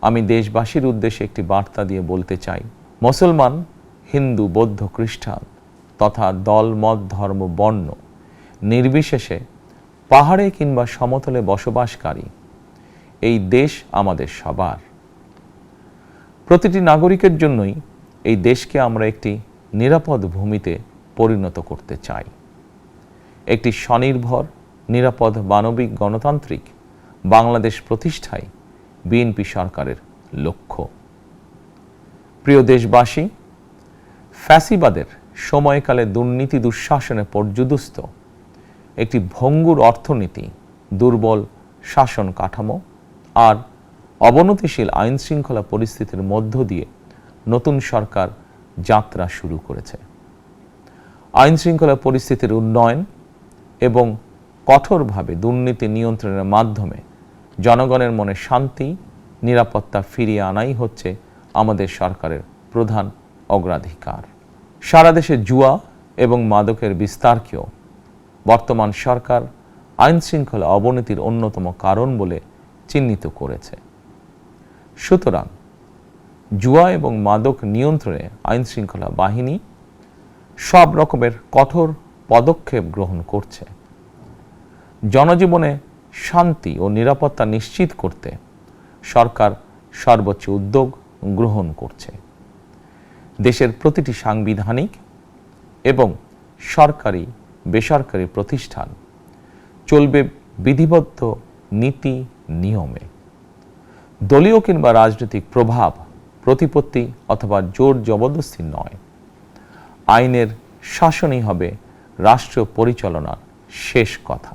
আমি দেশবাসীর উদ্দেশ্যে একটি বার্তা দিয়ে বলতে চাই, মুসলমান, হিন্দু, বৌদ্ধ, খ্রিস্টান তথা দল, মত, ধর্ম, বর্ণ নির্বিশেষে পাহাড়ে কিংবা সমতলে বসবাসকারী এই দেশ আমাদের সবার। প্রতিটি নাগরিকের জন্যই এই দেশকে আমরা একটি নিরাপদ ভূমিতে পরিণত করতে চাই, একটি স্বনির্ভর, নিরাপদ, মানবিক, গণতান্ত্রিক বাংলাদেশ প্রতিষ্ঠাই বিএনপি সরকারের লক্ষ্য। প্রিয় দেশবাসী, ফ্যাসিবাদের সময়কালে দুর্নীতি দুঃশাসনে পর্যুদস্ত একটি ভঙ্গুর অর্থনীতি, দুর্বল শাসন কাঠামো আর অবনতিশীল আইন শৃঙ্খলা পরিস্থিতির মধ্য দিয়ে নতুন সরকার যাত্রা শুরু করেছে। আইন শৃঙ্খলা পরিস্থিতির উন্নয়ন এবং কঠোরভাবে দুর্নীতি নিয়ন্ত্রণের মাধ্যমে জনগণের মনে শান্তি, নিরাপত্তা ফিরিয়ে আনাই হচ্ছে আমাদের সরকারের প্রধান অগ্রাধিকার। সারা দেশে জুয়া এবং মাদকের বিস্তারকেও বর্তমান সরকার আইন শৃঙ্খলা অবনতির অন্যতম কারণ বলে চিহ্নিত করেছে। সুতরাং জুয়া এবং মাদক নিয়ন্ত্রণে আইন শৃঙ্খলা বাহিনী সব রকমের কঠোর পদক্ষেপ গ্রহণ করছে। জনজীবনে শান্তি ও নিরাপত্তা নিশ্চিত করতে সরকার সর্বোচ্চ উদ্যোগ গ্রহণ করছে। দেশের প্রতিটি সাংবিধানিক এবং সরকারি বেসরকারি প্রতিষ্ঠান চলবে বিধিবদ্ধ নীতি নিয়মে। দলীয় কিংবা রাজনৈতিক প্রভাব, প্রতিপত্তি অথবা জোর জবরদস্তি নয়, আইনের শাসনই হবে রাষ্ট্র পরিচালনার শেষ কথা।